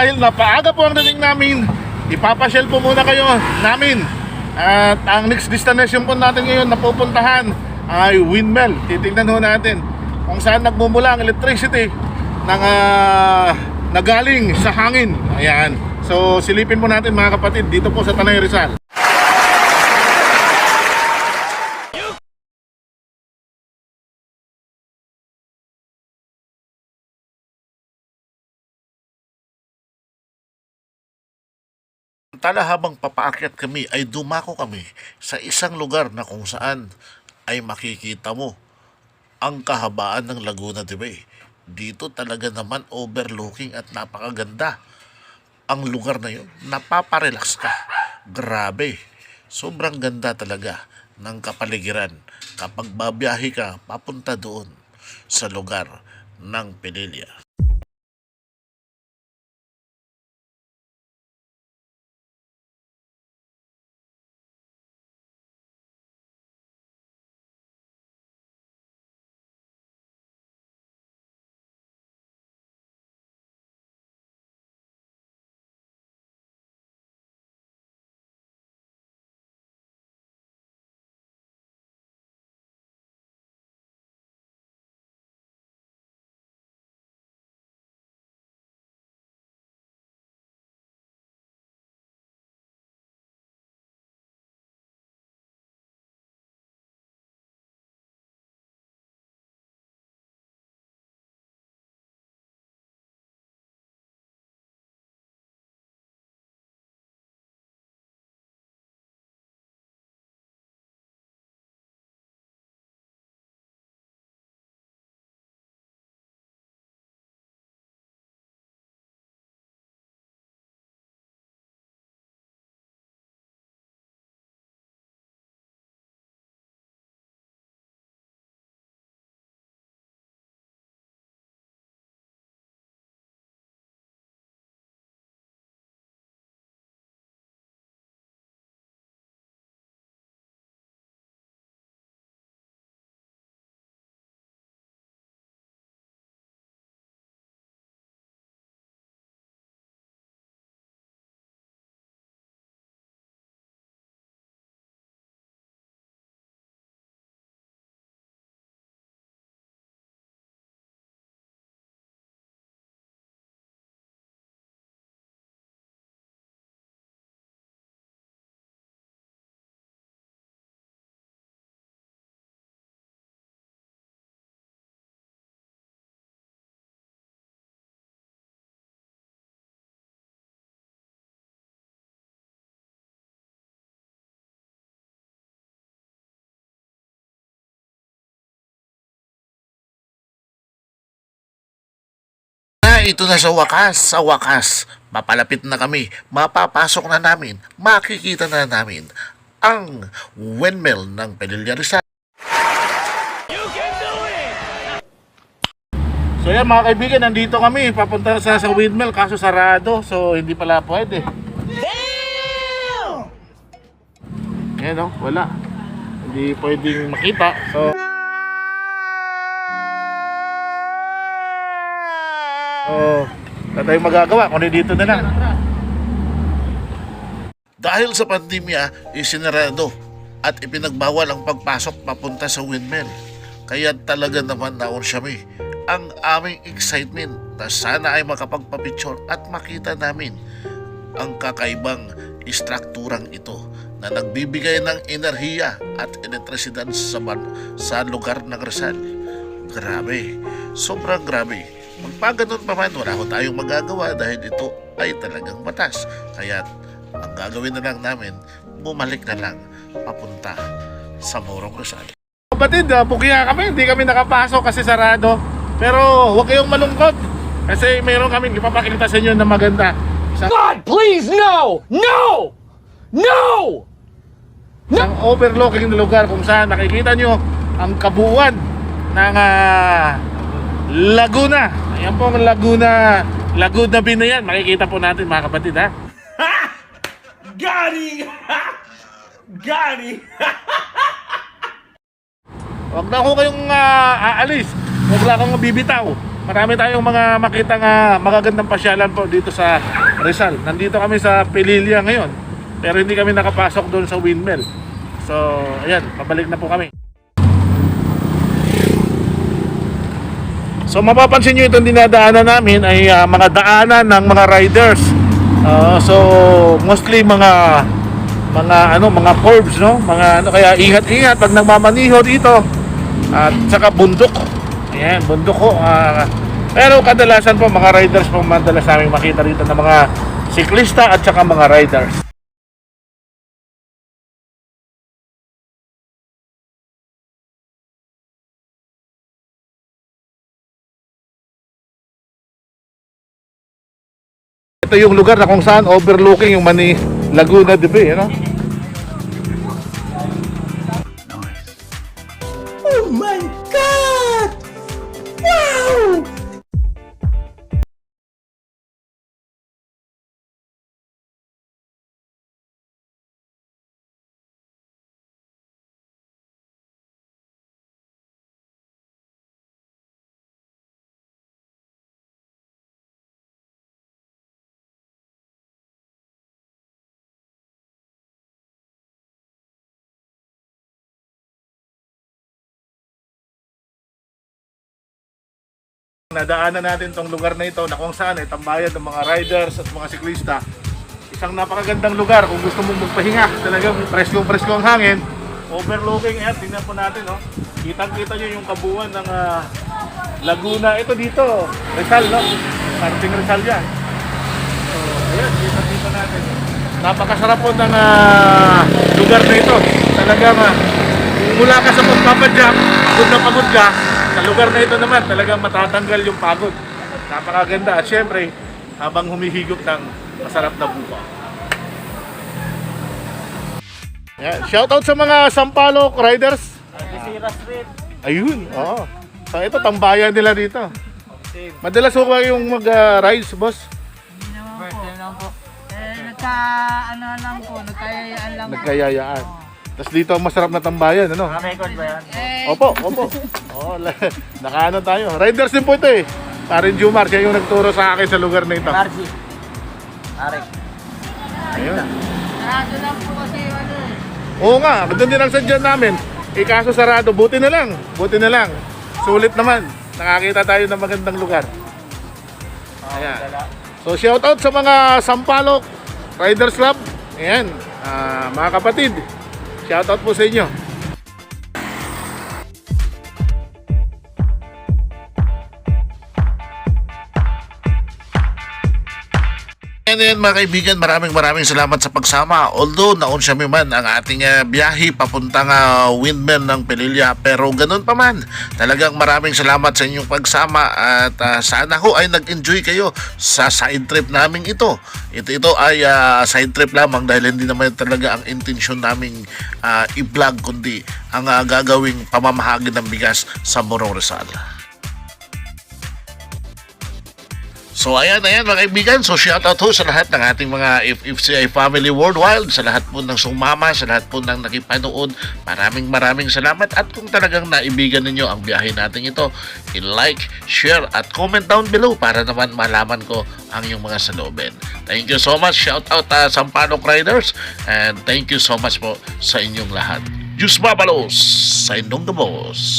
dahil napaaga po ang dating namin, ipapasyal po muna kayo namin. At ang next destination po natin ngayon na pupuntahan ay windmill. Titignan ho natin kung saan nagmumula ang electricity ng nagaling sa hangin. Ayan. So silipin po natin mga kapatid dito po sa Tanay Rizal. Tala habang papaakyat kami ay dumako kami sa isang lugar na kung saan ay makikita mo ang kahabaan ng Laguna de Bay. Dito talaga naman overlooking at napakaganda ang lugar na yun. Napaparelax ka. Grabe. Sobrang ganda talaga ng kapaligiran kapag babiyahe ka papunta doon sa lugar ng Pinilya. Ito na sa wakas, mapalapit na kami, mapapasok na namin, makikita na namin ang windmill ng Pinilya Rizal. So yan mga kaibigan, nandito kami, papunta sa windmill, kaso sarado, so hindi pala pwede. Yan o, wala, hindi pwedeng makita, so wala tayong magagawa kundi dito na lang. Dahil sa pandemya, isinarado at ipinagbawal ang pagpasok papunta sa windmill. Kaya talaga naman naon siya ang aming excitement na sana ay makapagpapicture at makita namin ang kakaibang istrukturang ito na nagbibigay ng enerhiya at elektrisidad sa lugar ng Rizal. Grabe, sobrang grabe. Magpaganon pa man, wala ko tayong magagawa dahil ito ay talagang batas. Kaya ang gagawin na lang namin, bumalik na lang papunta sa Morong Rizal. Kapatid, pukya kami, hindi kami nakapasok kasi sarado. Pero huwag kayong malungkot kasi mayroon kaming ipapakita sa inyo na maganda. God, please, no! No! No! Ang overlooking na lugar kung saan nakikita nyo ang kabuuan ng Laguna. Ayan po ang Laguna Binayan. Makikita po natin mga kapatid ha. Gani! Gani! Huwag na ako kayong aalis. Huwag lang akong bibitaw. marami tayong mga makita nga magagandang pasyalan po dito sa Rizal. Nandito kami sa Pililya ngayon, pero hindi kami nakapasok doon sa windmill. So, ayan, pabalik na po kami. So, mapapansin nyo itong dinadaanan namin ay mga daanan ng mga riders. So, mostly mga curves, no? Kaya ingat-ingat pag nagmamaniho dito. At saka bundok. Ayan, bundok ko. Pero kadalasan po mga riders po madalas namin makita rito ng mga siklista at saka mga riders. Ito yung lugar na kung saan overlooking yung Laguna de Bay, you know? Oh my God! Wow! Nadaanan natin tong lugar na ito na kung saan ay tambayan ng mga riders at mga siklista. Isang napakagandang lugar kung gusto mong magpahinga. Talagang presko-presko ang hangin. Overlooking, ayan, tingnan po natin, no? Kitang-kita nyo yung kabuuan ng Laguna. Ito dito, Rizal, no? Parting Rizal yan. So, ayan, kitang-kita natin. Napakasarap po ng lugar na ito. Talagang mula ka sa pagpapadyak, pagod na pagod ka, sa lugar na ito naman, talagang matatanggal yung pagod. Napakaganda at syempre, habang humihigop ng masarap na buka. Yeah, shoutout sa mga Sampaloc riders. Algeciras Street. Ayun, oo. So ito, tambayan nila dito. Madalas ko yung mag-rides, boss. Hindi naman po. Nagkayayaan lang po. Nagkayayaan. Tapos dito, masarap na tambayan, ano? Record ba yan? Opo. Oo, nakaano tayo. Riders din po ito eh. Parin Jumar, siya yung nagturo sa akin sa lugar na ito. Margie. Arik. Ayun. Sarado lang po kasi Oo nga, doon din ang sadyan namin. Kaso sarado, buti na lang. Sulit naman. Nakakita tayo ng magandang lugar. Ayan. So shoutout sa mga Sampaloc Riders Club. Ayan, mga kapatid. Shoutout po sa inyo. And then mga kaibigan, maraming salamat sa pagsama. Although naunsyami man ang ating biyahe papuntang windmill ng Pililya, pero ganun pa man, talagang maraming salamat sa inyong pagsama at sana ho ay nag-enjoy kayo sa side trip namin ito. Ito ay side trip lamang dahil hindi naman talaga ang intensyon naming i-vlog kundi ang gagawing pamamahagi ng bigas sa Morong Rizal. So ayan mga kaibigan, so shoutout ho sa lahat ng ating mga FFCI family worldwide, sa lahat po ng sumama, sa lahat po ng nakipanood. Maraming salamat at kung talagang naibigan ninyo ang biyahe natin ito, i-like, share at comment down below para naman malaman ko ang inyong mga saloobin. Thank you so much, shoutout Sampaloc Riders, and thank you so much po sa inyong lahat. Diyos Babalos sa inyong gabos.